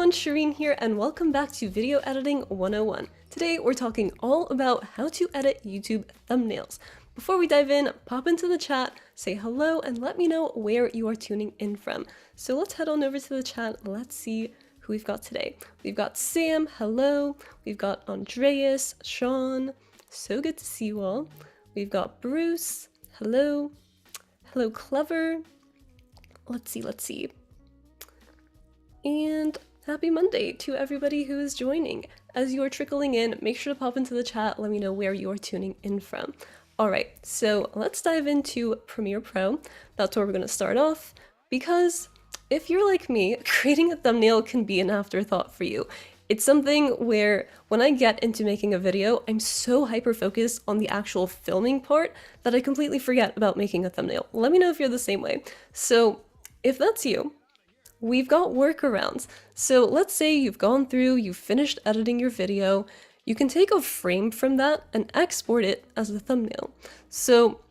everyone, Shirin here, and welcome back to Video Editing 101. Today we're talking all about how to edit YouTube thumbnails. Before we dive in, pop into the chat, say hello, and let me know where you are tuning in from. So let's head on over to the chat. Let's see who we've got today. We've got Sam, hello. We've got Andreas, Sean, so good to see you all. We've got Bruce, hello. Hello, Clever. Let's see. And happy Monday to everybody who is joining. As you are trickling in, make sure to pop into the chat, let me know where you are tuning in from. Alright, so let's dive into Premiere Pro. That's where we're going to start off, because if you're like me, creating a thumbnail can be an afterthought for you. It's something where when I get into making a video, I'm so hyper-focused on the actual filming part that I completely forget about making a thumbnail. Let me know if you're the same way. So if that's you, we've got workarounds. So let's say you've gone through, you've finished editing your video, you can take a frame from that and export it as a thumbnail. So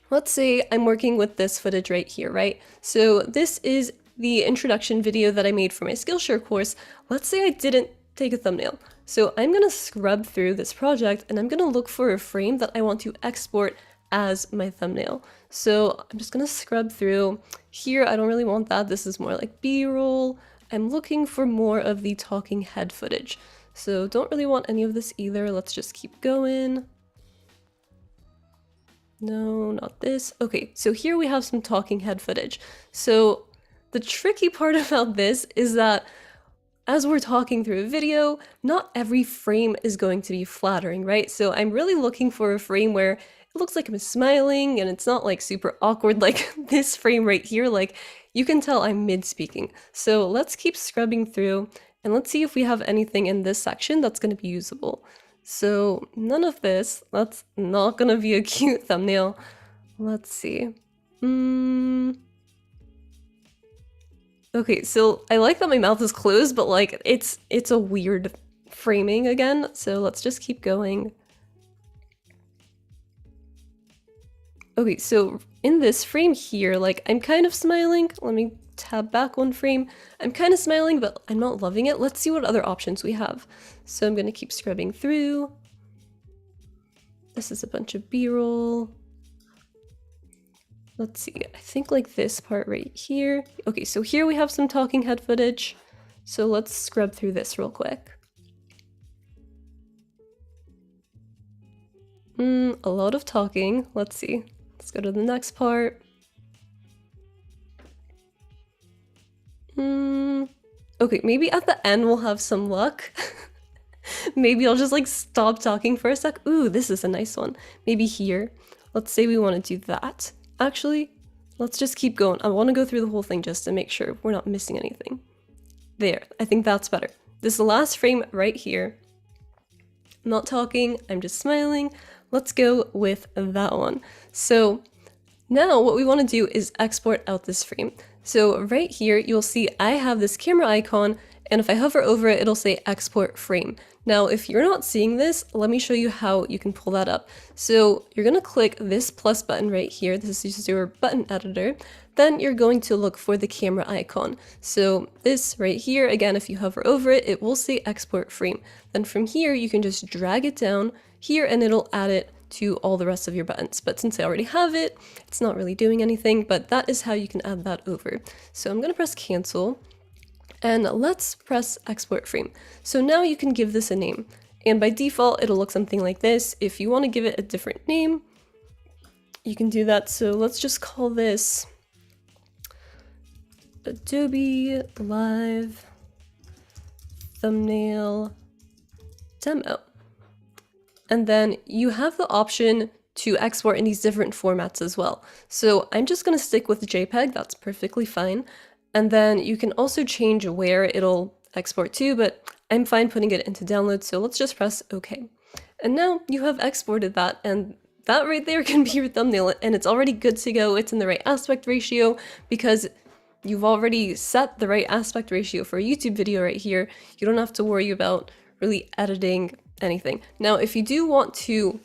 let's say I'm working with this footage right here, right? So this is the introduction video that I made for my Skillshare course. Let's say I didn't take a thumbnail. So I'm gonna scrub through this project and I'm gonna look for a frame that I want to export as my thumbnail. So I'm just gonna scrub through. Here, I don't really want that. This is more like B-roll. I'm looking for more of the talking head footage. So don't really want any of this either. Let's just keep going. No, not this. Okay, so here we have some talking head footage. So the tricky part about this is that as we're talking through a video, not every frame is going to be flattering, right? So I'm really looking for a frame where it looks like I'm smiling and it's not like super awkward like this frame right here. Like you can tell I'm mid-speaking. So let's keep scrubbing through and let's see if we have anything in this section that's going to be usable. So none of this. That's not going to be a cute thumbnail. Let's see. Okay, so I like that my mouth is closed, but like it's a weird framing again. So let's just keep going. Okay, so in this frame here, like I'm kind of smiling. Let me tab back one frame. I'm kind of smiling, but I'm not loving it. Let's see what other options we have. So I'm gonna keep scrubbing through. This is a bunch of B-roll. Let's see, I think like this part right here. Okay, so here we have some talking head footage. So let's scrub through this real quick. A lot of talking. Let's see. Let's go to the next part. Okay, maybe at the end we'll have some luck. Maybe I'll just like stop talking for a sec. Ooh, this is a nice one. Maybe here. Let's say we want to do that. Actually, let's just keep going. I want to go through the whole thing just to make sure we're not missing anything. There, I think that's better. This is the last frame right here. I'm not talking, I'm just smiling. Let's go with that one. So now what we want to do is export out this frame. So right here, you'll see I have this camera icon, and if I hover over it, it'll say export frame. Now, if you're not seeing this, let me show you how you can pull that up. So you're gonna click this plus button right here. This is your button editor. Then you're going to look for the camera icon. So this right here, again, if you hover over it, it will say export frame. Then from here, you can just drag it down here and it'll add it to all the rest of your buttons. But since I already have it, it's not really doing anything, but that is how you can add that over. So I'm gonna press cancel. And let's press export frame. So now you can give this a name. And by default, it'll look something like this. If you want to give it a different name, you can do that. So let's just call this Adobe Live Thumbnail Demo. And then you have the option to export in these different formats as well. So I'm just going to stick with JPEG. That's perfectly fine. And then you can also change where it'll export to, but I'm fine putting it into download, so let's just press OK. And now you have exported that, and that right there can be your thumbnail, and it's already good to go. It's in the right aspect ratio because you've already set the right aspect ratio for a YouTube video right here. You don't have to worry about really editing anything. Now, if you do want to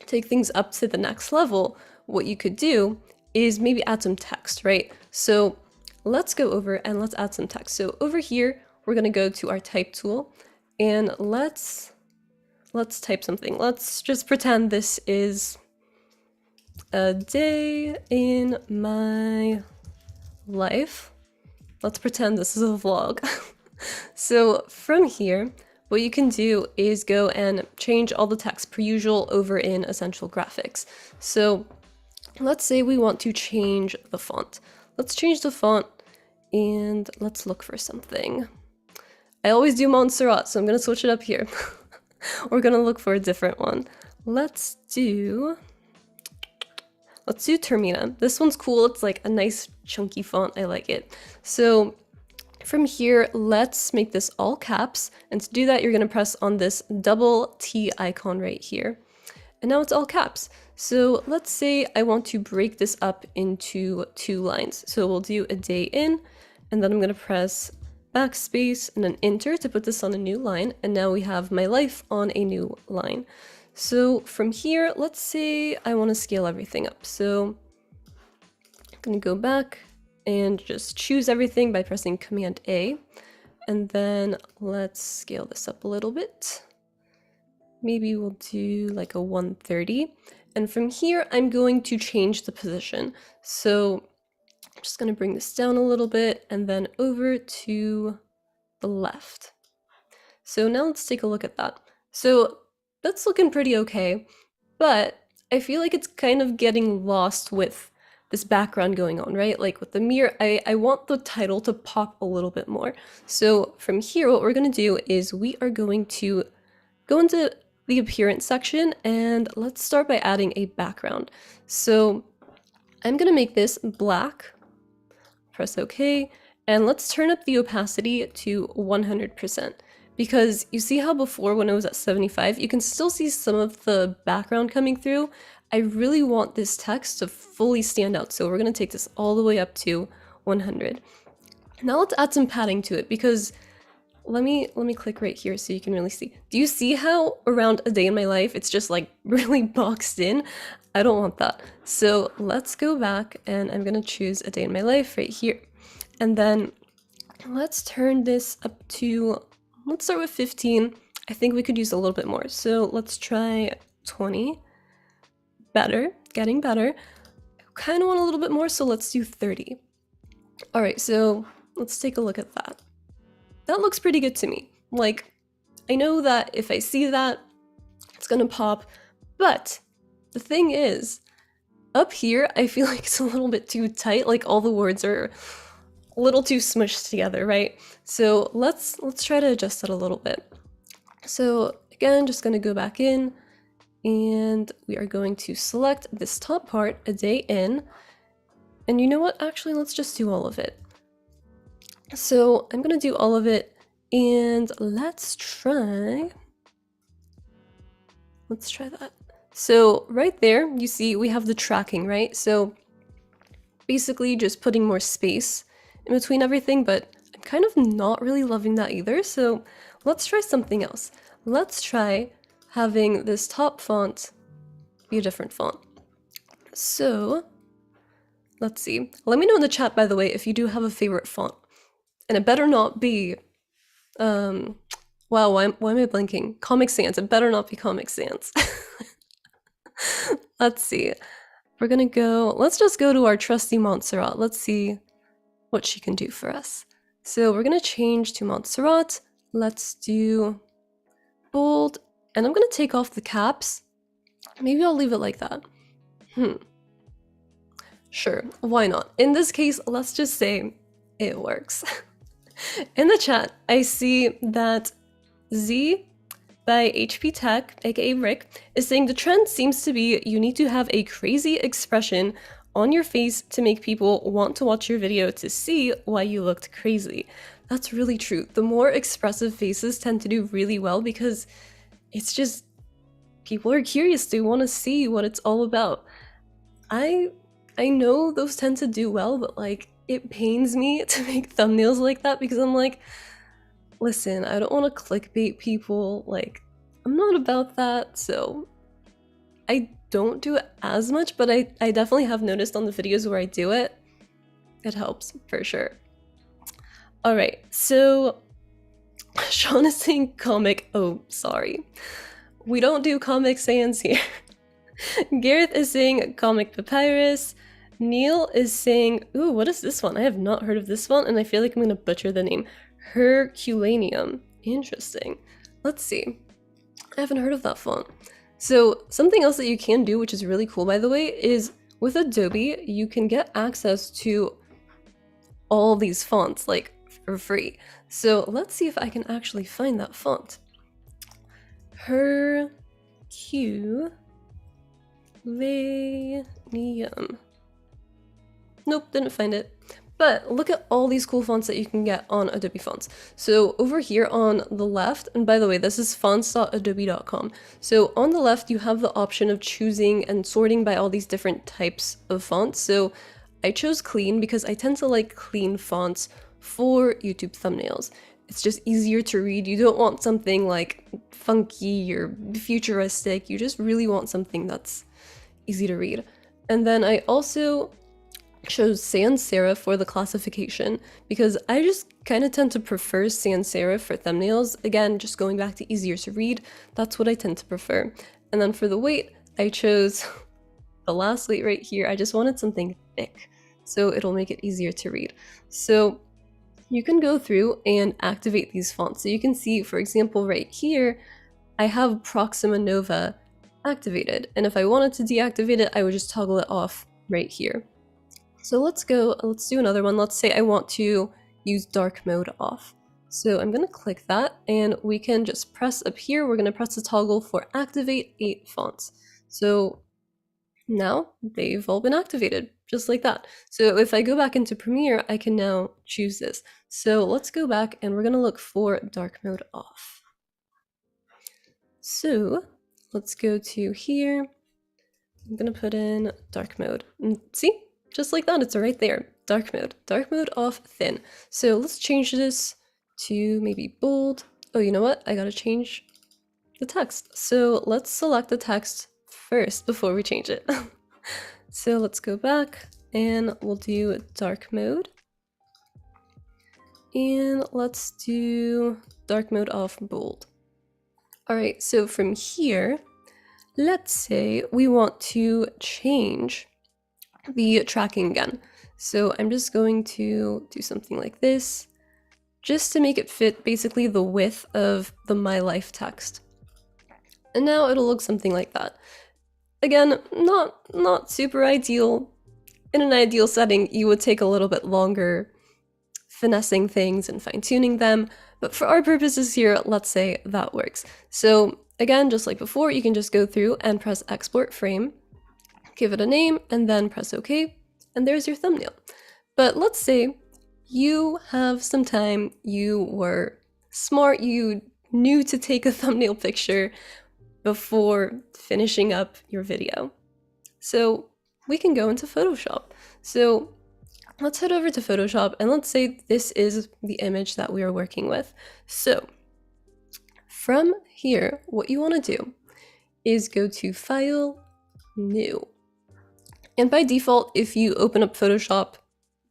take things up to the next level, what you could do is maybe add some text, right? So let's go over and let's add some text. So over here, we're gonna go to our type tool and let's type something. Let's just pretend this is a day in my life. Let's pretend this is a vlog. So from here, what you can do is go and change all the text per usual over in Essential Graphics. So let's say we want to change the font. Let's change the font and let's look for something. I always do Montserrat, so I'm gonna switch it up here. We're gonna look for a different one. Let's do Termina. This one's cool. It's like a nice chunky font. I like it. So from here, let's make this all caps. And to do that, you're gonna press on this double T icon right here. And now it's all caps. So let's say I want to break this up into 2 lines. So we'll do a day in, and then I'm gonna press backspace and then enter to put this on a new line. And now we have my life on a new line. So from here, let's say I want to scale everything up. So I'm going to go back and just choose everything by pressing Command A. And then let's scale this up a little bit. Maybe we'll do like a 130. And from here, I'm going to change the position. So I'm just going to bring this down a little bit and then over to the left. So now let's take a look at that. So that's looking pretty okay, but I feel like it's kind of getting lost with this background going on, right? Like with the mirror, I want the title to pop a little bit more. So from here, what we're going to do is we are going to go into the appearance section and let's start by adding a background. So I'm going to make this black, press OK, and let's turn up the opacity to 100%. Because you see how before when it was at 75, you can still see some of the background coming through. I really want this text to fully stand out. So we're going to take this all the way up to 100. Now let's add some padding to it because let me click right here so you can really see. Do you see how around a day in my life, it's just like really boxed in? I don't want that. So let's go back and I'm going to choose a day in my life right here. And then let's turn this up to, let's start with 15. I think we could use a little bit more. So let's try 20. Better, getting better. Kind of want a little bit more, so let's do 30. All right, so let's take a look at that. That looks pretty good to me. Like, I know that if I see that, it's gonna pop. But the thing is, up here, I feel like it's a little bit too tight. Like all the words are a little too smushed together, right? So let's try to adjust that a little bit. So again, just gonna go back in and we are going to select this top part, a day in. And you know what? Actually, let's just do all of it. So I'm gonna do all of it and let's try that. So right there, you see we have the tracking, right? So basically just putting more space in between everything, but I'm kind of not really loving that either. So let's try something else. Let's try having this top font be a different font. So let's see. Let me know in the chat, by the way, if you do have a favorite font. And it better not be, wow, why am I blinking? Comic Sans, it better not be Comic Sans. Let's see. We're gonna go, let's just go to our trusty Montserrat. Let's see what she can do for us. So we're gonna change to Montserrat. Let's do bold, and I'm gonna take off the caps. Maybe I'll leave it like that. Sure, why not? In this case, let's just say it works. In the chat, I see that Z by HP Tech, aka Rick, is saying the trend seems to be you need to have a crazy expression on your face to make people want to watch your video to see why you looked crazy. That's really true. The more expressive faces tend to do really well because it's just, people are curious, they want to see what it's all about. I know those tend to do well, but like, it pains me to make thumbnails like that because I'm like, listen, I don't want to clickbait people, like, I'm not about that, so I don't do it as much, but I definitely have noticed on the videos where I do it, it helps, for sure. Alright, so Sean is saying comic. Oh, sorry. We don't do Comic Sans here. Gareth is saying comic papyrus. Neil is saying, ooh, what is this one? I have not heard of this one, and I feel like I'm gonna butcher the name. Herculaneum. Interesting. Let's see. I haven't heard of that font. So something else that you can do, which is really cool by the way, is with Adobe, you can get access to all these fonts, like, for free. So let's see if I can actually find that font. Herculaneum. Nope, didn't find it. But look at all these cool fonts that you can get on Adobe Fonts. So over here on the left, and by the way, this is fonts.adobe.com. So on the left, you have the option of choosing and sorting by all these different types of fonts. So I chose clean because I tend to like clean fonts for YouTube thumbnails. It's just easier to read. You don't want something like funky or futuristic. You just really want something that's easy to read. And then I also chose sans serif for the classification because I just kind of tend to prefer sans serif for thumbnails. Again, just going back to easier to read, that's what I tend to prefer. And then for the weight, I chose the last weight right here. I just wanted something thick, so it'll make it easier to read. So you can go through and activate these fonts. So you can see, for example, right here, I have Proxima Nova activated. And if I wanted to deactivate it, I would just toggle it off right here. So let's do another one. Let's say I want to use dark mode off. So I'm gonna click that and we can just press up here. We're gonna press the toggle for activate 8 fonts. So now they've all been activated, just like that. So if I go back into Premiere, I can now choose this. So let's go back and we're gonna look for dark mode off. So let's go to here. I'm gonna put in dark mode. And see? Just like that, it's right there. Dark mode off, thin. So let's change this to maybe bold. Oh, you know what? I gotta change the text. So let's select the text first before we change it. So let's go back and we'll do dark mode. And let's do dark mode off, bold. All right, so from here, let's say we want to change the tracking again. So I'm just going to do something like this, just to make it fit basically the width of the My Life text. And now it'll look something like that. Again, not super ideal. In an ideal setting, you would take a little bit longer finessing things and fine-tuning them, but for our purposes here, let's say that works. So again, just like before, you can just go through and press export frame, give it a name, and then press OK, and there's your thumbnail. But let's say you have some time, you were smart, you knew to take a thumbnail picture before finishing up your video. So we can go into Photoshop. So let's head over to Photoshop and let's say this is the image that we are working with. So from here, what you want to do is go to File, New. And by default, if you open up Photoshop,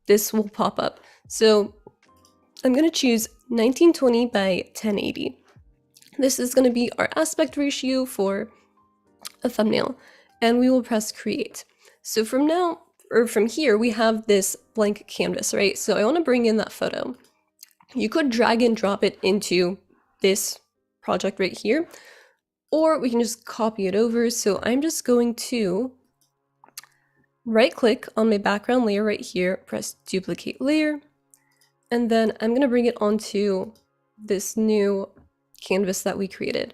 this will pop up. So I'm going to choose 1920 by 1080. This is going to be our aspect ratio for a thumbnail, and we will press create. So from now, or from here, we have this blank canvas, right? So I want to bring in that photo. You could drag and drop it into this project right here, or we can just copy it over. So I'm just going to right click on my background layer right here, press duplicate layer, and then I'm going to bring it onto this new canvas that we created,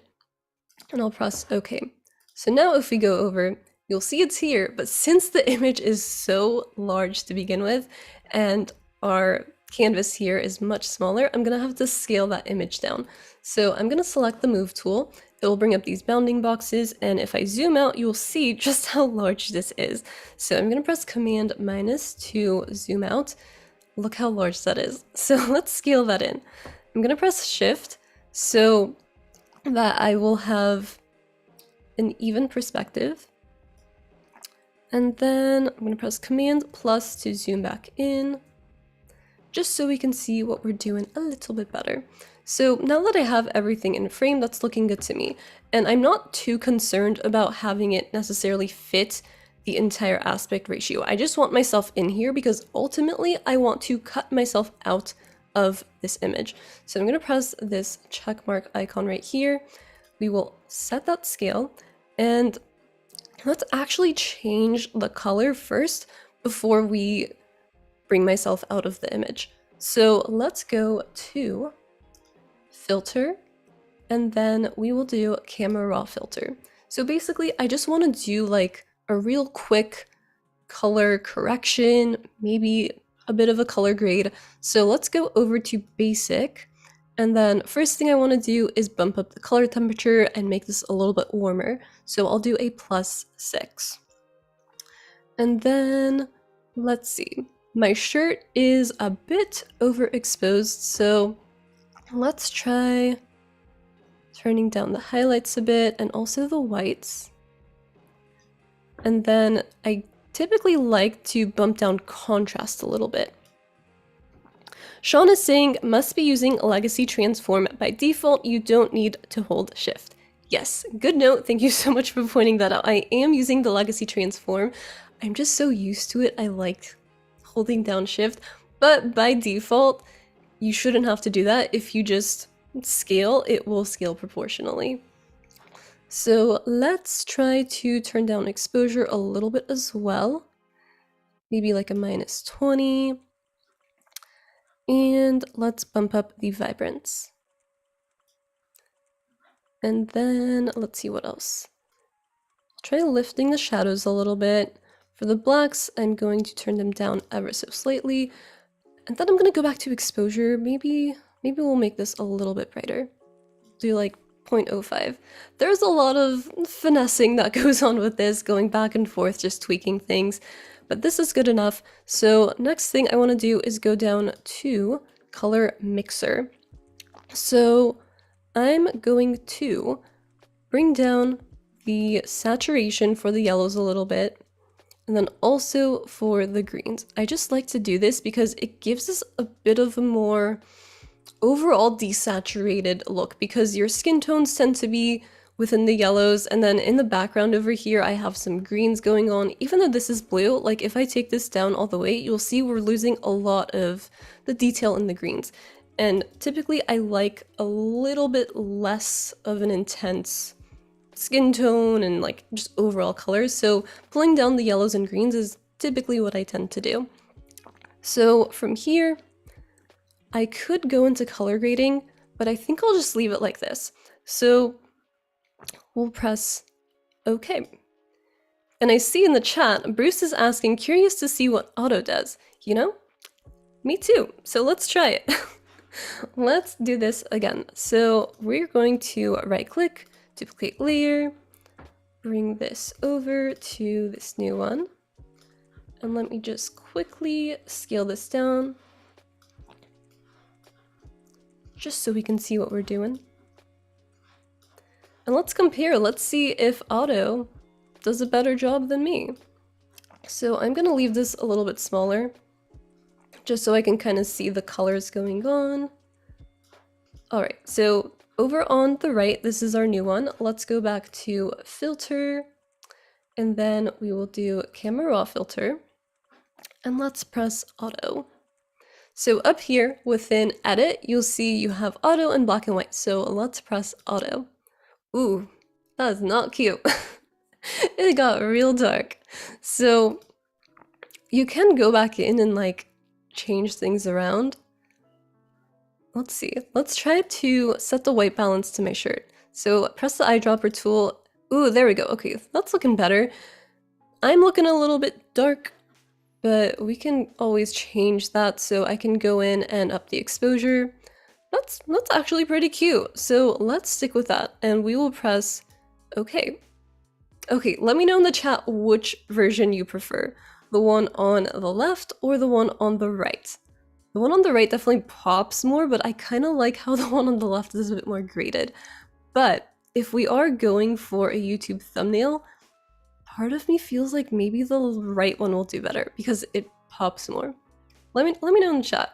and I'll press OK. So now if we go over, you'll see it's here, but since the image is so large to begin with, and our canvas here is much smaller, I'm going to have to scale that image down. So I'm going to select the move tool. It will bring up these bounding boxes, and if I zoom out, you'll see just how large this is. So I'm going to press Command minus to zoom out. Look how large that is. So let's scale that in. I'm going to press Shift so that I will have an even perspective. And then I'm going to press Command plus to zoom back in, just so we can see what we're doing a little bit better. So now that I have everything in frame, that's looking good to me. And I'm not too concerned about having it necessarily fit the entire aspect ratio. I just want myself in here because ultimately I want to cut myself out of this image. So I'm going to press this check mark icon right here. We will set that scale, and let's actually change the color first before we bring myself out of the image. So let's go to filter, and then we will do camera raw filter. So basically I just want to do like a real quick color correction, maybe a bit of a color grade. So let's go over to basic, and then first thing I want to do is bump up the color temperature and make this a little bit warmer. So I'll do a +6. And then let's see, my shirt is a bit overexposed, so let's try turning down the highlights a bit and also the whites. And then I typically like to bump down contrast a little bit. Sean is saying, must be using legacy transform. By default, you don't need to hold shift. Yes, good note. Thank you so much for pointing that out. I am using the legacy transform. I'm just so used to it. I like holding down shift, but by default, you shouldn't have to do that. If you just scale, it will scale proportionally. So let's try to turn down exposure a little bit as well. Maybe like a -20. And let's bump up the vibrance. And then let's see what else. Try lifting the shadows a little bit. For the blacks, I'm going to turn them down ever so slightly. And then I'm going to go back to exposure. Maybe we'll make this a little bit brighter. Do like 0.05. There's a lot of finessing that goes on with this, going back and forth, just tweaking things. But this is good enough. So next thing I want to do is go down to color mixer. So I'm going to bring down the saturation for the yellows a little bit, and then also for the greens. I just like to do this because it gives us a bit of a more overall desaturated look, because your skin tones tend to be within the yellows, and then in the background over here I have some greens going on. Even though this is blue, like if I take this down all the way, you'll see we're losing a lot of the detail in the greens. And typically I like a little bit less of an intense skin tone and like just overall colors, so pulling down the yellows and greens is typically what I tend to do. So from here, I could go into color grading, but I think I'll just leave it like this. So we'll press OK. And I see in the chat, Bruce is asking, curious to see what auto does. You know, me too. So let's try it. Let's do this again. So we're going to right click, duplicate layer, bring this over to this new one. And let me just quickly scale this down, just so we can see what we're doing. And let's compare. Let's see if auto does a better job than me. So I'm going to leave this a little bit smaller, just so I can kind of see the colors going on. All right, so over on the right, this is our new one. Let's go back to filter, and then we will do camera raw filter, and let's press auto. So up here within edit, you'll see you have auto and black and white. So let's press auto. Ooh, that is not cute. It got real dark. So you can go back in and like change things around. Let's see. Let's try to set the white balance to my shirt. So press the eyedropper tool. Ooh, there we go. Okay, that's looking better. I'm looking a little bit dark, but we can always change that. So I can go in and up the exposure. That's actually pretty cute. So let's stick with that, and we will press OK. Okay, let me know in the chat which version you prefer. The one on the left or the one on the right. The one on the right definitely pops more, but I kind of like how the one on the left is a bit more graded. But if we are going for a YouTube thumbnail, part of me feels like maybe the right one will do better because it pops more. Let me know in the chat,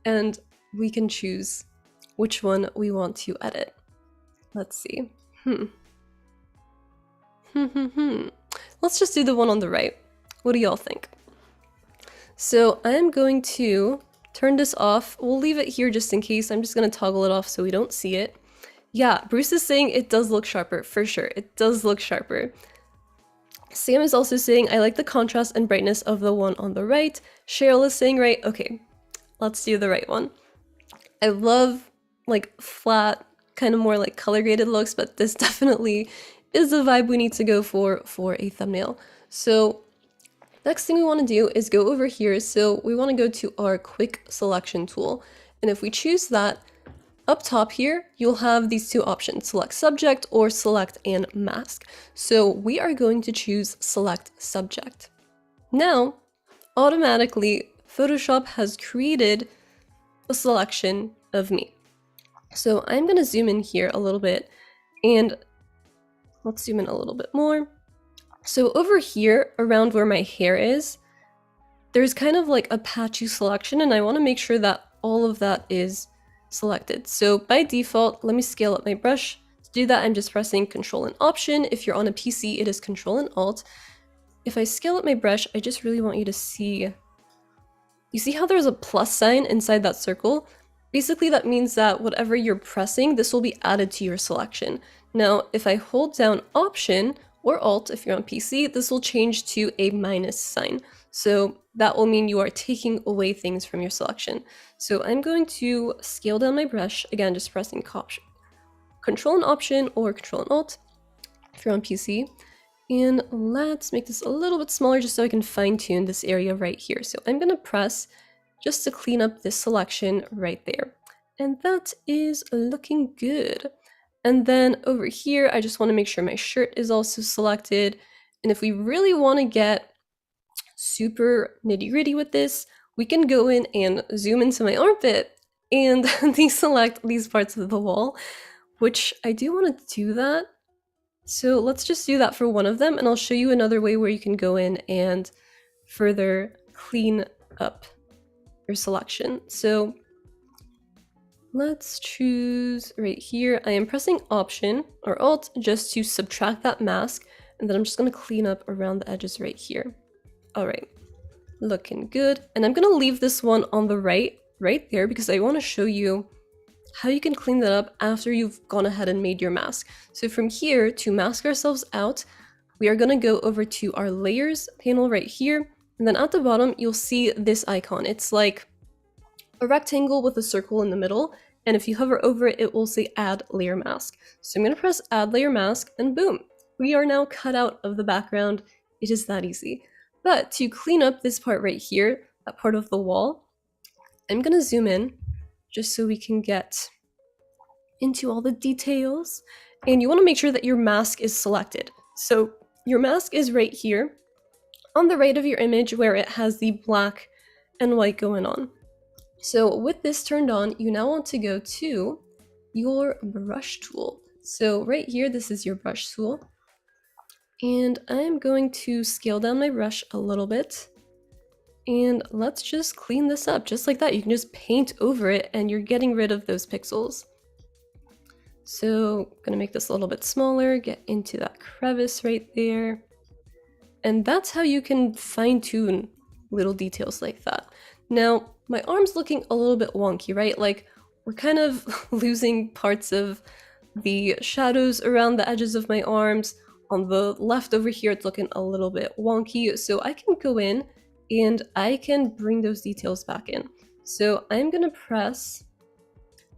and we can choose which one we want to edit. Let's see. Let's just do the one on the right. What do y'all think? So I'm going to turn this off. We'll leave it here just in case. I'm just going to toggle it off so we don't see it. Yeah, Bruce is saying it does look sharper, for sure. It does look sharper. Sam is also saying, I like the contrast and brightness of the one on the right. Cheryl is saying right. Okay, let's do the right one. I love like flat, kind of more like color graded looks, but this definitely is the vibe we need to go for a thumbnail. So next thing we want to do is go over here. So we want to go to our quick selection tool. And if we choose that, up top here, you'll have these two options, select subject or select and mask. So we are going to choose select subject. Now, automatically, Photoshop has created a selection of me. So I'm going to zoom in here a little bit, and let's zoom in a little bit more. So over here, around where my hair is, there's kind of like a patchy selection, and I want to make sure that all of that is selected. So by default, let me scale up my brush. To do that, I'm just pressing Control and Option. If you're on a PC, it is Control and Alt. If I scale up my brush, I just really want you to see, you see how there's a plus sign inside that circle? Basically, that means that whatever you're pressing, this will be added to your selection. Now, if I hold down Option or Alt, if you're on PC, this will change to a minus sign. So that will mean you are taking away things from your selection. So I'm going to scale down my brush, again, just pressing Control and Option or Control and Alt if you're on PC. And let's make this a little bit smaller just so I can fine tune this area right here. So I'm gonna press just to clean up this selection right there. And that is looking good. And then over here, I just wanna make sure my shirt is also selected. And if we really wanna get super nitty-gritty with this, we can go in and zoom into my armpit and deselect these parts of the wall, which I do want to do that. So let's just do that for one of them, and I'll show you another way where you can go in and further clean up your selection. So let's choose right here. I am pressing Option or Alt just to subtract that mask, and then I'm just going to clean up around the edges right here. All right, looking good. And I'm gonna leave this one on the right there, because I want to show you how you can clean that up after you've gone ahead and made your mask. So from here, to mask ourselves out, we are gonna go over to our layers panel right here. And then at the bottom, you'll see this icon. It's like a rectangle with a circle in the middle. And if you hover over it, it will say add layer mask. So I'm gonna press add layer mask, and boom, we are now cut out of the background. It is that easy. But to clean up this part right here, that part of the wall, I'm gonna zoom in just so we can get into all the details. And you wanna make sure that your mask is selected. So your mask is right here on the right of your image where it has the black and white going on. So with this turned on, you now want to go to your brush tool. So right here, this is your brush tool. And I'm going to scale down my brush a little bit. And let's just clean this up just like that. You can just paint over it and you're getting rid of those pixels. So I'm gonna make this a little bit smaller, get into that crevice right there. And that's how you can fine tune little details like that. Now, my arm's looking a little bit wonky, right? Like we're kind of losing parts of the shadows around the edges of my arms. On the left over here, it's looking a little bit wonky. So I can go in and I can bring those details back in. So I'm gonna press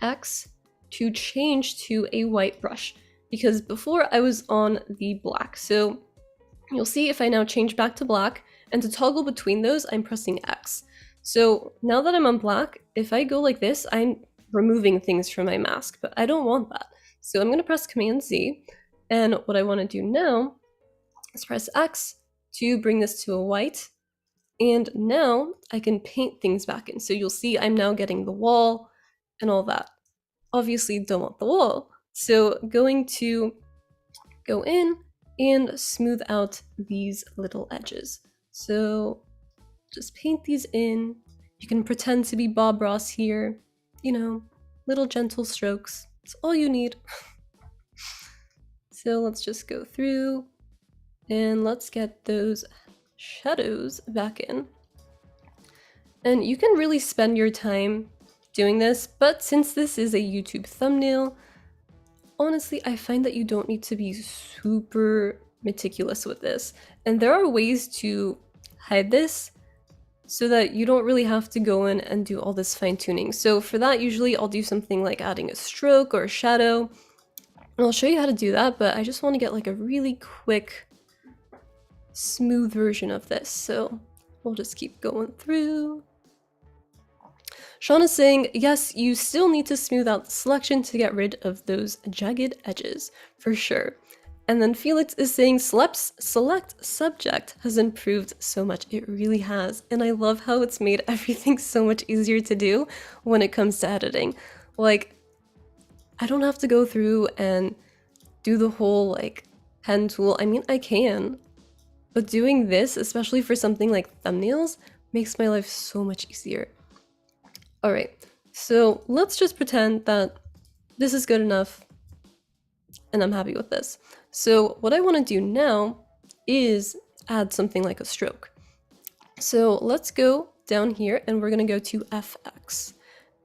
X to change to a white brush, because before I was on the black. So you'll see if I now change back to black, and to toggle between those, I'm pressing X. So now that I'm on black, if I go like this, I'm removing things from my mask, but I don't want that. So I'm gonna press Command Z, and what I wanna do now is press X to bring this to a white, and now I can paint things back in. So you'll see I'm now getting the wall and all that. Obviously don't want the wall. So going to go in and smooth out these little edges. So just paint these in. You can pretend to be Bob Ross here, you know, little gentle strokes. It's all you need. So let's just go through and let's get those shadows back in. And you can really spend your time doing this, but since this is a YouTube thumbnail, honestly, I find that you don't need to be super meticulous with this. And there are ways to hide this so that you don't really have to go in and do all this fine tuning. So for that, usually I'll do something like adding a stroke or a shadow. And I'll show you how to do that, but I just want to get like a really quick, smooth version of this. So we'll just keep going through. Sean is saying, yes, you still need to smooth out the selection to get rid of those jagged edges, for sure. And then Felix is saying, select subject has improved so much. It really has. And I love how it's made everything so much easier to do when it comes to editing. Like, I don't have to go through and do the whole like pen tool. I mean, I can, but doing this, especially for something like thumbnails, makes my life so much easier. All right, so let's just pretend that this is good enough and I'm happy with this. So what I want to do now is add something like a stroke. So let's go down here and we're going to go to FX.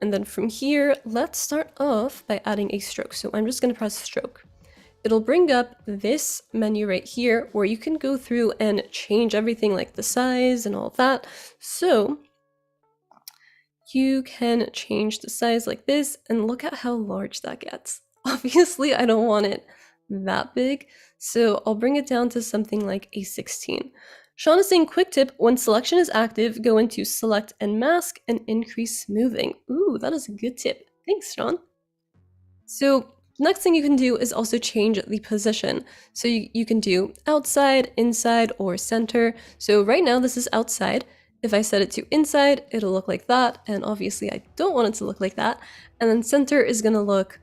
And then from here, let's start off by adding a stroke. So I'm just going to press stroke. It'll bring up this menu right here where you can go through and change everything like the size and all that. So you can change the size like this and look at how large that gets. Obviously, I don't want it that big, so I'll bring it down to something like a 16. Sean is saying, quick tip, when selection is active, go into select and mask and increase smoothing. Ooh, that is a good tip. Thanks, Sean. So next thing you can do is also change the position. So you can do outside, inside, or center. So right now this is outside. If I set it to inside, it'll look like that. And obviously I don't want it to look like that. And then center is gonna look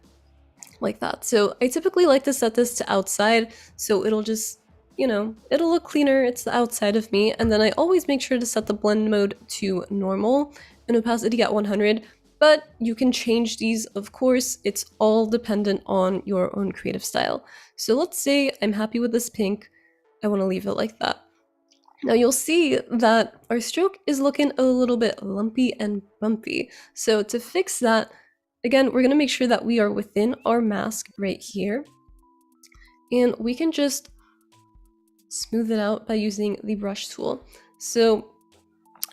like that. So I typically like to set this to outside. So it'll just, you know, it'll look cleaner. It's the outside of me. And then I always make sure to set the blend mode to normal and opacity at 100. But you can change these, of course. It's all dependent on your own creative style. So let's say I'm happy with this pink. I want to leave it like that. Now you'll see that our stroke is looking a little bit lumpy and bumpy. So to fix that, again, we're going to make sure that we are within our mask right here. And we can just smooth it out by using the brush tool. So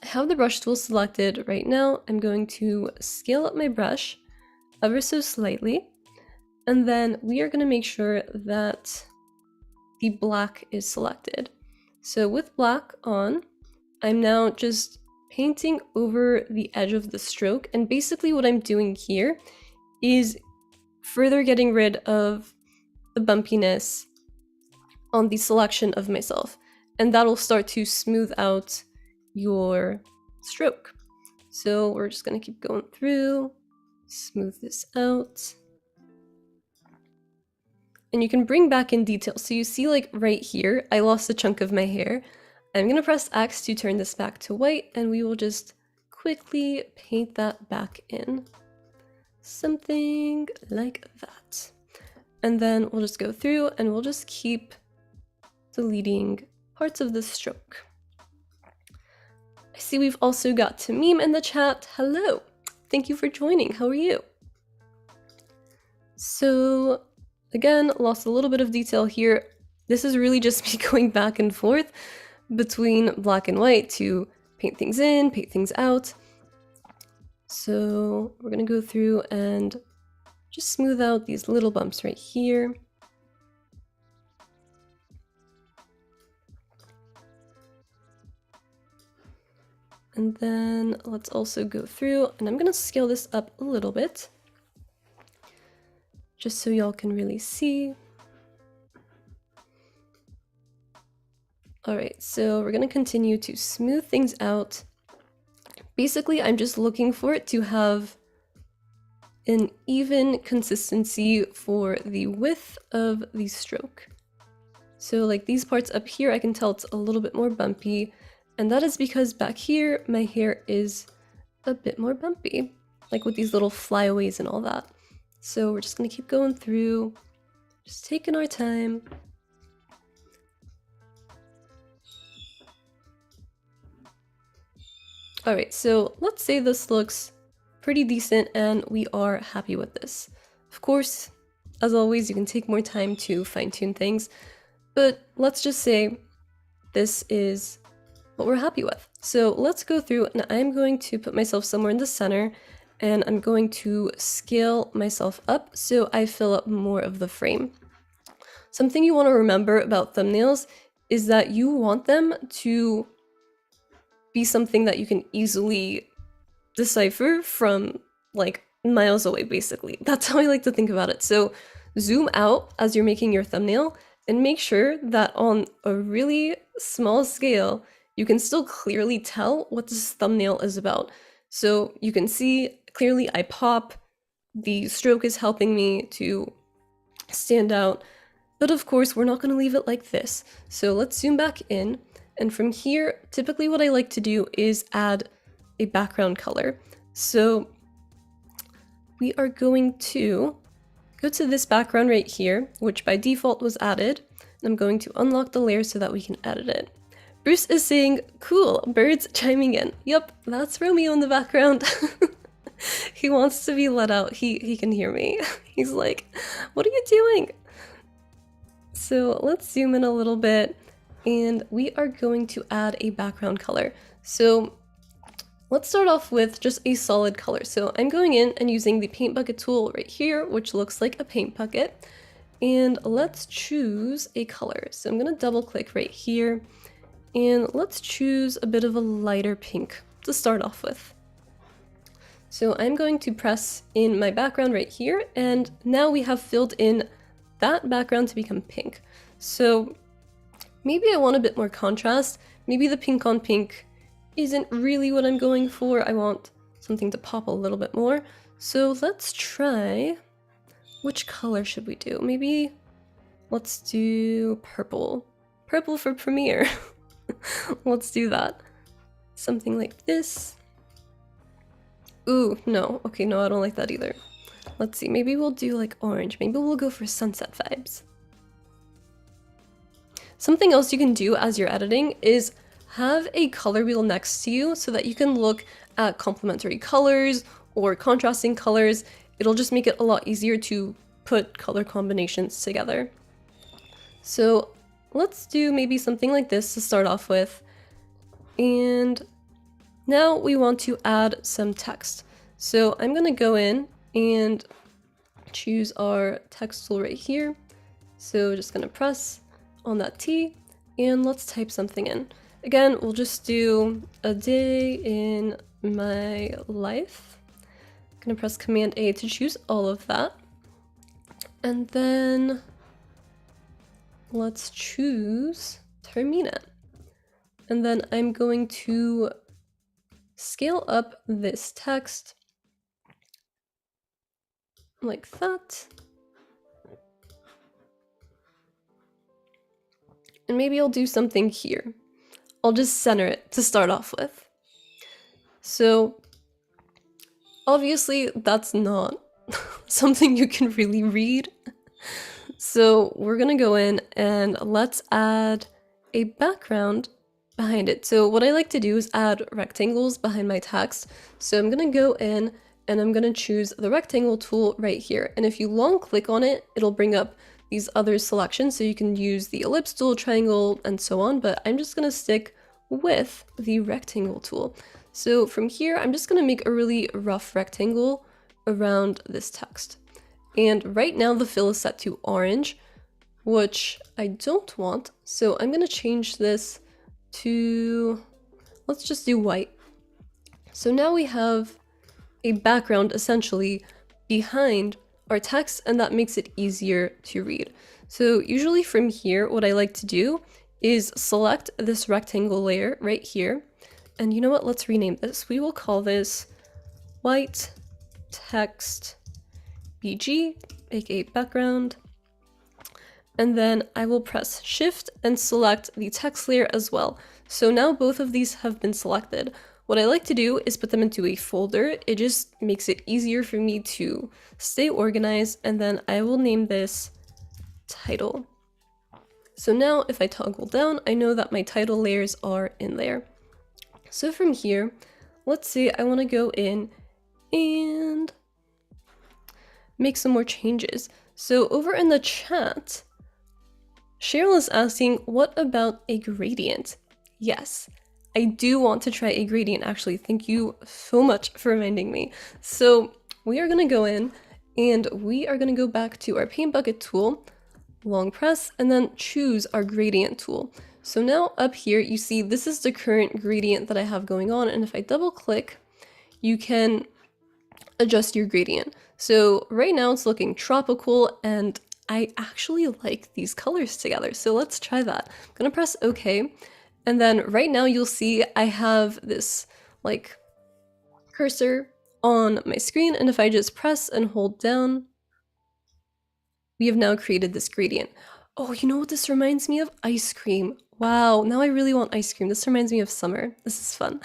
I have the brush tool selected right now. I'm going to scale up my brush ever so slightly. And then we are going to make sure that the black is selected. So with black on, I'm now just painting over the edge of the stroke. And basically what I'm doing here is further getting rid of the bumpiness on the selection of myself. And that'll start to smooth out your stroke. So we're just going to keep going through, smooth this out. And you can bring back in detail. So you see like right here, I lost a chunk of my hair. I'm going to press X to turn this back to white and we will just quickly paint that back in. Something like that. And then we'll just go through and we'll just keep deleting parts of the stroke. I see we've also got Tamim in the chat. Hello. Thank you for joining. How are you? So again, lost a little bit of detail here. This is really just me going back and forth between black and white to paint things in, paint things out. So we're going to go through and just smooth out these little bumps right here. And then let's also go through, and I'm going to scale this up a little bit, just so y'all can really see. All right, so we're going to continue to smooth things out. Basically, I'm just looking for it to have an even consistency for the width of the stroke. So like these parts up here, I can tell it's a little bit more bumpy. And that is because back here, my hair is a bit more bumpy. like with these little flyaways and all that. So we're just gonna keep going through, just taking our time. All right, so let's say this looks pretty decent and we are happy with this. Of course, as always, you can take more time to fine-tune things, but let's just say this is what we're happy with. So let's go through, and I'm going to put myself somewhere in the center, and I'm going to scale myself up so I fill up more of the frame. Something you want to remember about thumbnails is that you want them to be something that you can easily decipher from like miles away, basically. That's how I like to think about it. So zoom out as you're making your thumbnail and make sure that on a really small scale, you can still clearly tell what this thumbnail is about. So you can see clearly I pop, the stroke is helping me to stand out, but of course we're not going to leave it like this. So let's zoom back in, and from here, typically what I like to do is add a background color. So we are going to go to this background right here, which by default was added. I'm going to unlock the layer so that we can edit it. Bruce is saying, cool, birds chiming in. Yep, that's Romeo in the background. He wants to be let out. He can hear me. He's like, what are you doing? So let's zoom in a little bit, and we are going to add a background color. So let's start off with just a solid color. So I'm going in and using the paint bucket tool right here, which looks like a paint bucket. And let's choose a color. So I'm gonna double click right here, and let's choose a bit of a lighter pink to start off with. So I'm going to press in my background right here, and now we have filled in that background to become pink. So maybe I want a bit more contrast. Maybe the pink on pink isn't really what I'm going for. I want something to pop a little bit more. So let's try, which color should we do? Maybe let's do purple. Purple for Premiere. Let's do that. Something like this. Ooh, no. Okay, no, I don't like that either. Let's see, maybe we'll do like orange. Maybe we'll go for sunset vibes. Something else you can do as you're editing is have a color wheel next to you so that you can look at complementary colors or contrasting colors. It'll just make it a lot easier to put color combinations together. So let's do maybe something like this to start off with. And now we want to add some text. So I'm gonna go in and choose our text tool right here. So just gonna press on that T and let's type something in. Again, we'll just do a day in my life. I'm gonna press Command A to choose all of that. And then let's choose Termina. And then I'm going to scale up this text like that. And maybe I'll do something here. I'll just center it to start off with. So obviously that's not something you can really read. So we're gonna go in and let's add a background behind it. So what I like to do is add rectangles behind my text. So I'm gonna go in and I'm gonna choose the rectangle tool right here. And if you long click on it, it'll bring up these other selections. So you can use the ellipse tool, triangle, and so on, but I'm just gonna stick with the rectangle tool. So from here, I'm just gonna make a really rough rectangle around this text. And right now the fill is set to orange, which I don't want. So I'm gonna change this to, let's just do white. So now we have a background essentially behind our text, and that makes it easier to read. So usually from here, what I like to do is select this rectangle layer right here. And you know what, let's rename this. We will call this white text BG, aka background. And then I will press Shift and select the text layer as well. So now both of these have been selected. what I like to do is put them into a folder. It just makes it easier for me to stay organized, and then I will name this title. So now if I toggle down, I know that my title layers are in there. So from here, let's say I want to go in and make some more changes. So over in the chat, Cheryl is asking, what about a gradient? Yes, I do want to try a gradient actually. Thank you so much for reminding me. So we are gonna go in and we are gonna go back to our paint bucket tool, long press, and then choose our gradient tool. So now up here, you see this is the current gradient that I have going on. And if I double click, you can adjust your gradient. So right now it's looking tropical and I actually like these colors together. So let's try that. I'm gonna press OK. And then right now you'll see I have this like cursor on my screen. And if I just press and hold down, we have now created this gradient. Oh, you know what this reminds me of? Ice cream. Wow, now I really want ice cream. This reminds me of summer. This is fun.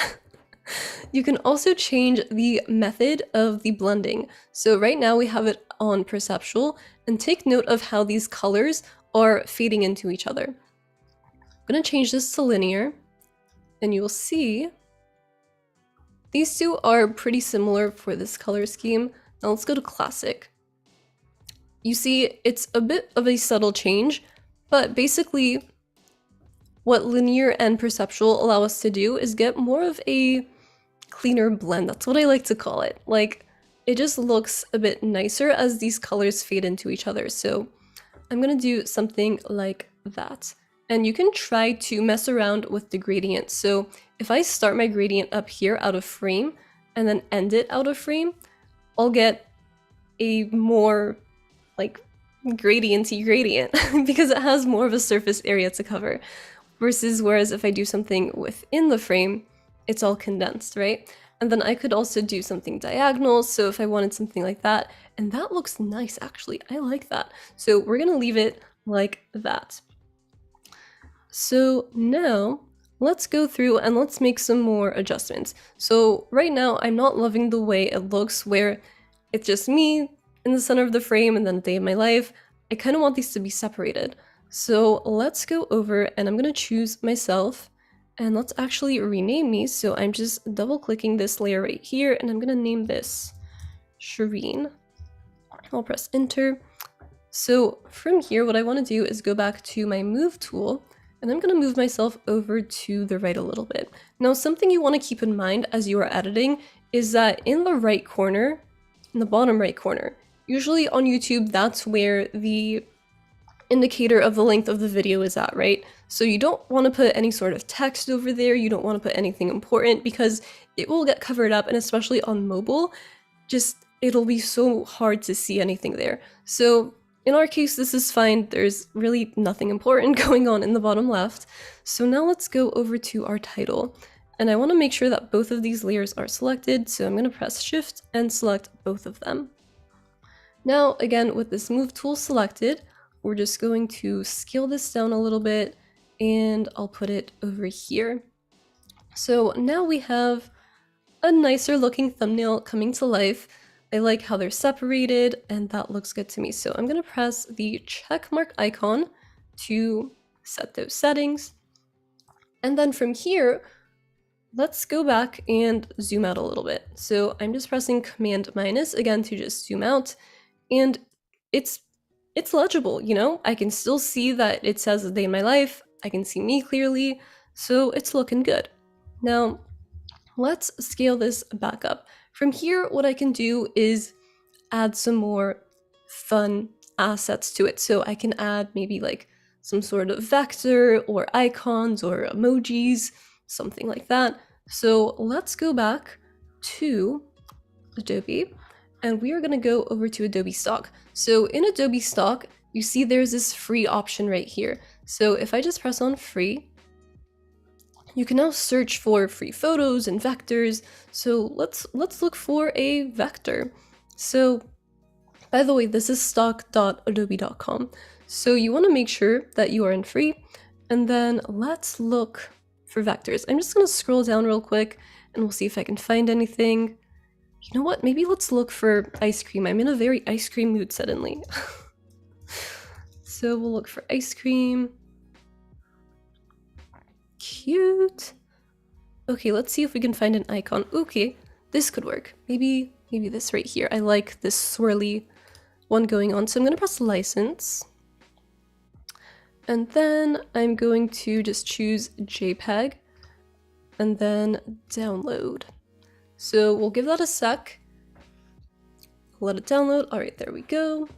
You can also change the method of the blending. So right now we have it on perceptual, and take note of how these colors are fading into each other. I'm gonna change this to linear, and you'll see these two are pretty similar for this color scheme. Now let's go to classic. You see it's a bit of a subtle change, but basically what linear and perceptual allow us to do is get more of a cleaner blend. That's what I like to call it. Like, it just looks a bit nicer as these colors fade into each other. So I'm gonna do something like that. And you can try to mess around with the gradient. So if I start my gradient up here out of frame and then end it out of frame, I'll get a more like gradienty gradient because it has more of a surface area to cover. Whereas if I do something within the frame, it's all condensed, right? And then I could also do something diagonal. So if I wanted something like that, and that looks nice, actually, I like that. So we're gonna leave it like that. So now let's go through and let's make some more adjustments. So right now I'm not loving the way it looks where it's just me in the center of the frame and then a day of my life. I kind of want these to be separated. So let's go over and I'm gonna choose myself. And let's actually rename me. So I'm just double clicking this layer right here and I'm gonna name this Shirin. I'll press enter. So from here, what I wanna do is go back to my move tool and I'm gonna move myself over to the right a little bit. Now, something you wanna keep in mind as you are editing is that in the right corner, in the bottom right corner, usually on YouTube, that's where the indicator of the length of the video is at, right? So you don't want to put any sort of text over there, you don't want to put anything important because it will get covered up, and especially on mobile, it'll be so hard to see anything there. So in our case, this is fine. There's really nothing important going on in the bottom left. So now let's go over to our title. And I want to make sure that both of these layers are selected. So I'm going to press Shift and select both of them. Now, again, with this move tool selected, we're just going to scale this down a little bit and I'll put it over here. So now we have a nicer looking thumbnail coming to life. I like how they're separated and that looks good to me. So I'm going to press the check mark icon to set those settings. And then from here, let's go back and zoom out a little bit. So I'm just pressing Command minus again to just zoom out, and it's legible, you know? I can still see that it says a day in my life. I can see me clearly, so it's looking good. Now, let's scale this back up. From here, what I can do is add some more fun assets to it. So I can add maybe like some sort of vector or icons or emojis, something like that. So let's go back to Adobe and we are going to go over to Adobe Stock. So in Adobe Stock, you see there's this free option right here. So if I just press on free, you can now search for free photos and vectors. So let's look for a vector. So by the way, this is stock.adobe.com. So you want to make sure that you are in free, and then let's look for vectors. I'm just going to scroll down real quick, and we'll see if I can find anything. You know what? Maybe let's look for ice cream. I'm in a very ice cream mood suddenly. So we'll look for ice cream. Cute. Okay, let's see if we can find an icon. Okay, this could work. Maybe this right here. I like this swirly one going on. So I'm gonna press license. And then I'm going to just choose JPEG and then download. So we'll give that a sec. Let it download. All right, there we go.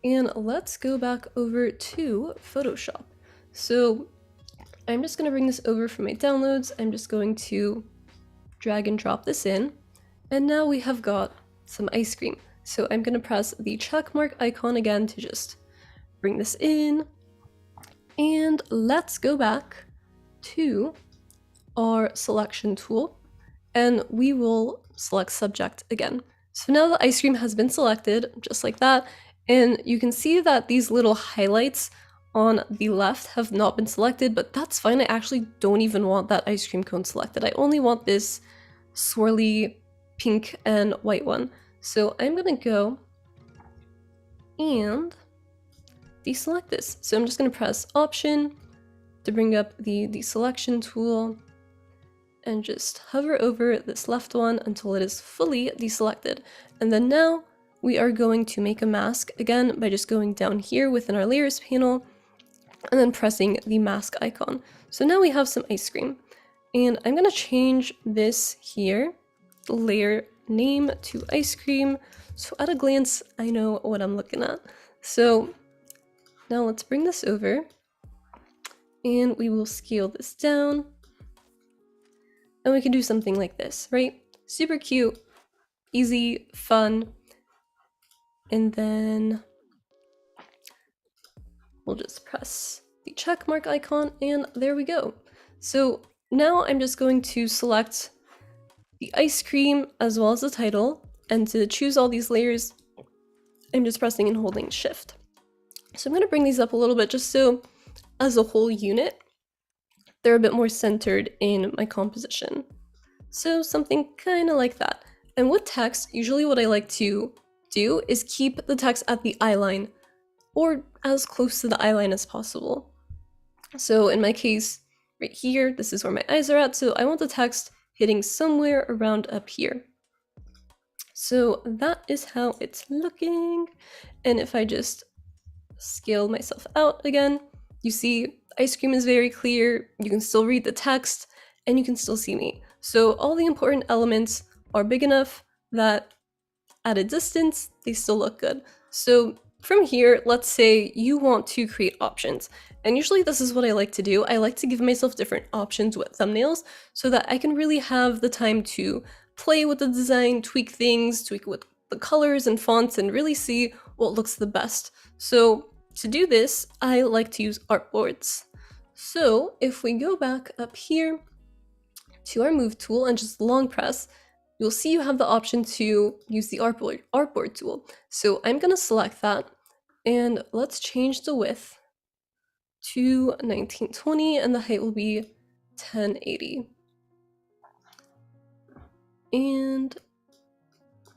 And let's go back over to Photoshop. So I'm just going to bring this over from my downloads. I'm just going to drag and drop this in. And now we have got some ice cream. So I'm going to press the check mark icon again to just bring this in. And let's go back to our selection tool and we will select subject again. So now the ice cream has been selected just like that. And you can see that these little highlights on the left have not been selected, but that's fine. I actually don't even want that ice cream cone selected. I only want this swirly pink and white one. So I'm gonna go and deselect this. So I'm just gonna press Option to bring up the selection tool and just hover over this left one until it is fully deselected. And then now we are going to make a mask again by just going down here within our layers panel and then pressing the mask icon. So now we have some ice cream. And I'm gonna change this here, the layer name to ice cream. So at a glance, I know what I'm looking at. So now let's bring this over and we will scale this down. And we can do something like this, right? Super cute, easy, fun. And then we'll just press the check mark icon and there we go. So now I'm just going to select the ice cream as well as the title. And to choose all these layers, I'm just pressing and holding Shift. So I'm going to bring these up a little bit just so as a whole unit, they're a bit more centered in my composition. So something kind of like that. And with text, usually what I like to do is keep the text at the eyeline or as close to the eyeline as possible. So in my case, right here, this is where my eyes are at. So I want the text hitting somewhere around up here. So that is how it's looking. And if I just scale myself out again, you see ice cream is very clear, you can still read the text, and you can still see me. So all the important elements are big enough that at a distance, they still look good. So from here, let's say you want to create options. And usually this is what I like to do. I like to give myself different options with thumbnails so that I can really have the time to play with the design, tweak things, tweak with the colors and fonts, and really see what looks the best. So to do this, I like to use artboards. So if we go back up here to our move tool and just long press, you'll see you have the option to use the artboard tool. So I'm gonna select that and let's change the width to 1920 and the height will be 1080. And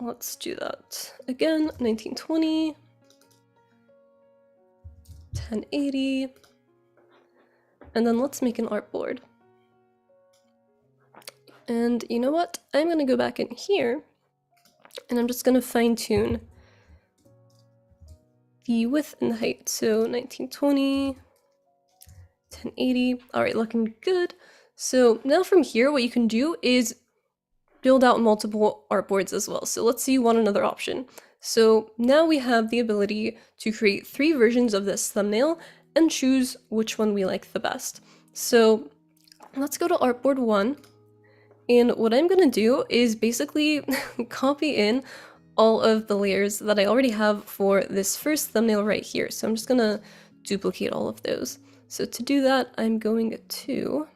let's do that again, 1920. 1080, and then let's make an artboard. And you know what? I'm gonna go back in here and I'm just gonna fine tune the width and the height. So 1920, 1080, all right, looking good. So now from here, what you can do is build out multiple artboards as well. So let's say you want another option. So now we have the ability to create 3 versions of this thumbnail and choose which one we like the best. So let's go to artboard 1. And what I'm gonna do is basically copy in all of the layers that I already have for this first thumbnail right here. So I'm just gonna duplicate all of those. So to do that, I'm going to,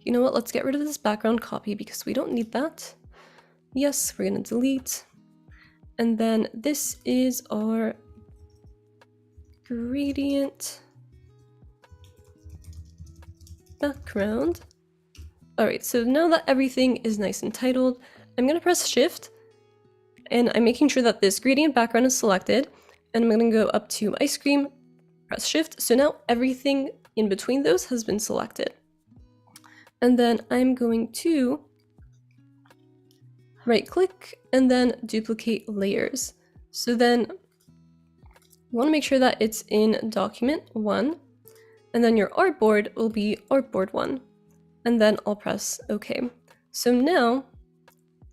you know what, let's get rid of this background copy because we don't need that. Yes, we're gonna delete. And then this is our gradient background. Alright, so now that everything is nice and titled, I'm going to press Shift, and I'm making sure that this gradient background is selected, and I'm going to go up to ice cream, press Shift, so now everything in between those has been selected. And then I'm going to right click and then duplicate layers. So then you want to make sure that it's in document 1, and then your artboard will be artboard 1, and then I'll press OK. So now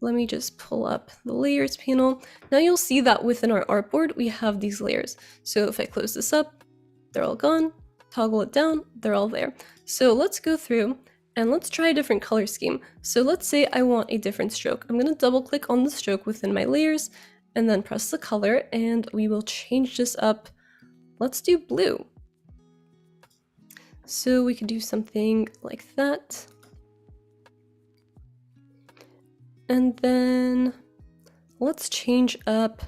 let me just pull up the layers panel. Now you'll see that within our artboard we have these layers. So if I close this up, they're all gone. Toggle it down, they're all there. So let's go through and let's try a different color scheme. So let's say I want a different stroke. I'm going to double click on the stroke within my layers and then press the color, and we will change this up. Let's do blue. So we could do something like that. And then let's change up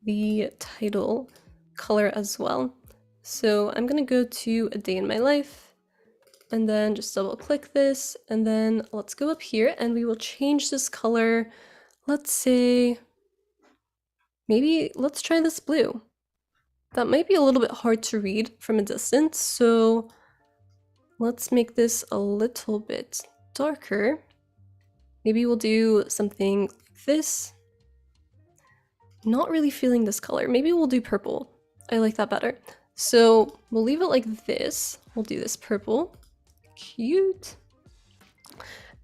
the title color as well. So I'm going to go to A Day in My Life and then just double click this, and then let's go up here and we will change this color. Let's say, maybe let's try this blue. That might be a little bit hard to read from a distance, so let's make this a little bit darker. Maybe we'll do something like this. Not really feeling this color. Maybe we'll do purple. I like that better. So we'll leave it like this. We'll do this purple. Cute.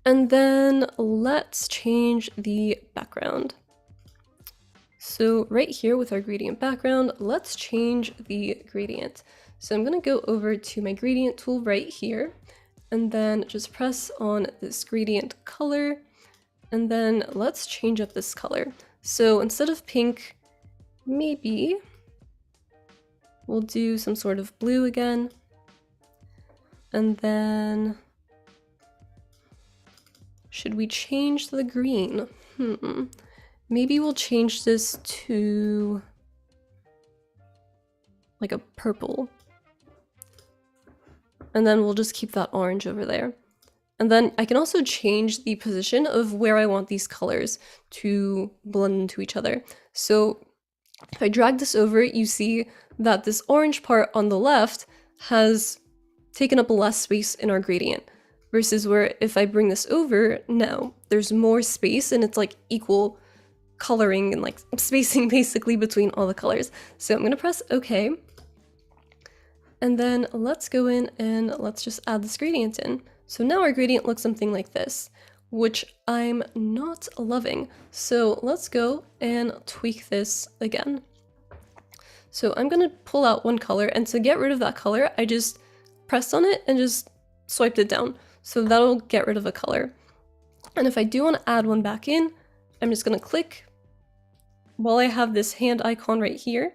And then let's change the background. So right here with our gradient background, let's change the gradient. So I'm going to go over to my gradient tool right here, and then just press on this gradient color, and then let's change up this color. So instead of pink, maybe we'll do some sort of blue again, and then should we change the green? Maybe we'll change this to like a purple. And then we'll just keep that orange over there. And then I can also change the position of where I want these colors to blend into each other. So if I drag this over, you see that this orange part on the left has taken up less space in our gradient, versus where if I bring this over, now there's more space and it's like equal coloring and like spacing basically between all the colors. So I'm going to press OK. And then let's go in and let's just add this gradient in. So now our gradient looks something like this, which I'm not loving. So let's go and tweak this again. So I'm going to pull out one color, and to get rid of that color, I just pressed on it and just swiped it down. So that'll get rid of a color. And if I do want to add one back in, I'm just going to click while I have this hand icon right here.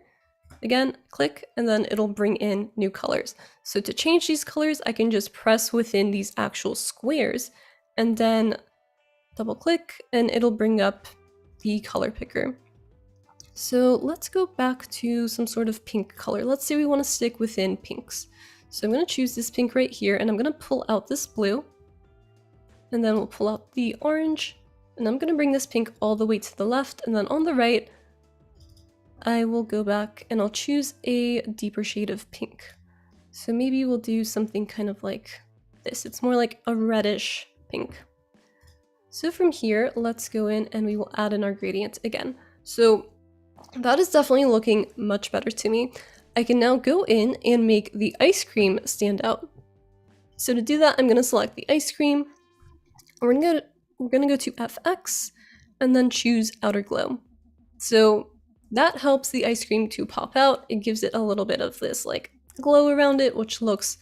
Again, click, and then it'll bring in new colors. So to change these colors, I can just press within these actual squares and then double click and it'll bring up the color picker. So let's go back to some sort of pink color. Let's say we want to stick within pinks. So I'm going to choose this pink right here, and I'm going to pull out this blue, and then we'll pull out the orange, and I'm going to bring this pink all the way to the left, and then on the right, I will go back and I'll choose a deeper shade of pink. So maybe we'll do something kind of like this. It's more like a reddish pink. So from here, let's go in and we will add in our gradient again. So that is definitely looking much better to me. I can now go in and make the ice cream stand out. So to do that, I'm going to select the ice cream. We're going to go to FX and then choose outer glow. So that helps the ice cream to pop out. It gives it a little bit of this like glow around it, which looks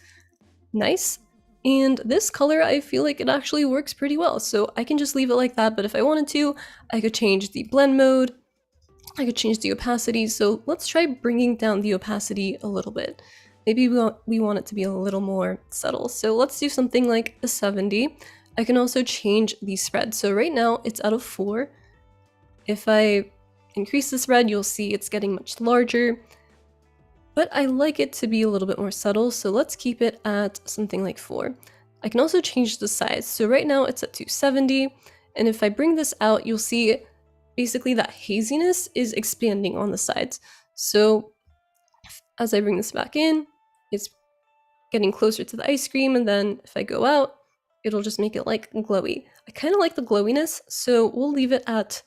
nice. And this color, I feel like it actually works pretty well. So I can just leave it like that, but if I wanted to, I could change the blend mode. I could change the opacity. So let's try bringing down the opacity a little bit. Maybe we want it to be a little more subtle. So let's do something like a 70. I can also change the spread. So right now it's out of 4. If I increase the spread, you'll see it's getting much larger, but I like it to be a little bit more subtle, so let's keep it at something like 4. I can also change the size. So right now it's at 270, and if I bring this out, you'll see basically that haziness is expanding on the sides. So as I bring this back in, it's getting closer to the ice cream, and then if I go out, it'll just make it like glowy. I kind of like the glowiness, so we'll leave it at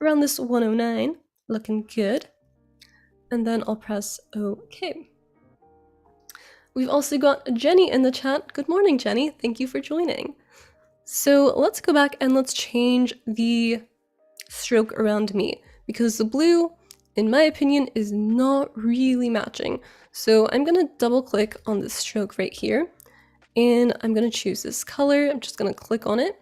around this 109, looking good. And then I'll press OK. We've also got Jenny in the chat. Good morning, Jenny. Thank you for joining. So let's go back and let's change the stroke around me, because the blue, in my opinion, is not really matching. So I'm gonna double click on this stroke right here, and I'm gonna choose this color. I'm just gonna click on it.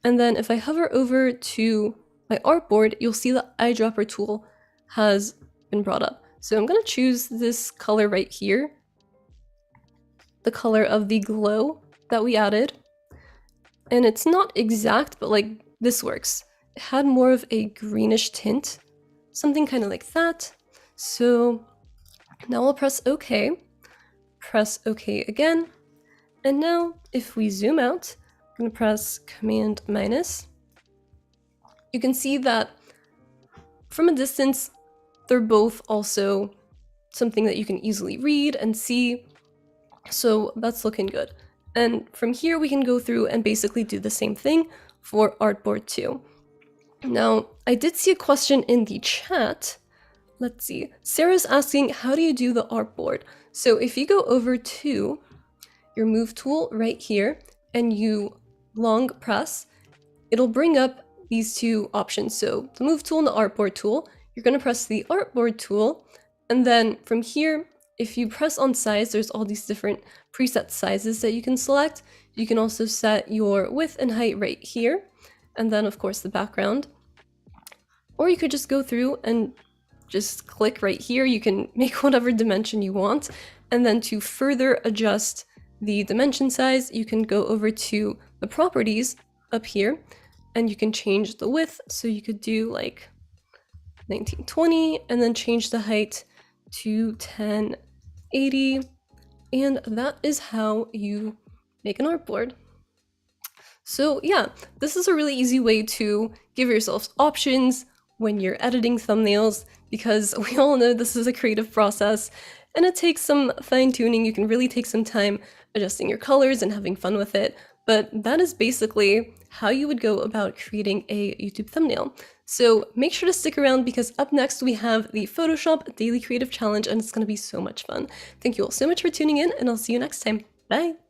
And then if I hover over to my artboard, you'll see the eyedropper tool has been brought up. So I'm gonna choose this color right here, the color of the glow that we added. And it's not exact, but like this works. It had more of a greenish tint, something kind of like that. So now I'll press OK, press OK again. And now if we zoom out, I'm gonna press Command minus. You can see that from a distance, they're both also something that you can easily read and see. So that's looking good. And from here, we can go through and basically do the same thing for artboard 2. Now, I did see a question in the chat. Let's see. Sarah's asking, how do you do the artboard? So if you go over to your move tool right here and you long press, it'll bring up these two options. So the move tool and the artboard tool, you're going to press the artboard tool. And then from here, if you press on size, there's all these different preset sizes that you can select. You can also set your width and height right here. And then of course the background. Or you could just go through and just click right here. You can make whatever dimension you want. And then to further adjust the dimension size, you can go over to the properties up here and you can change the width. So you could do like 1920 and then change the height to 1080. And that is how you make an artboard. So yeah, this is a really easy way to give yourself options when you're editing thumbnails, because we all know this is a creative process and it takes some fine tuning. You can really take some time adjusting your colors and having fun with it. But that is basically how you would go about creating a YouTube thumbnail. So make sure to stick around, because up next we have the Photoshop Daily Creative Challenge and it's going to be so much fun. Thank you all so much for tuning in, and I'll see you next time. Bye!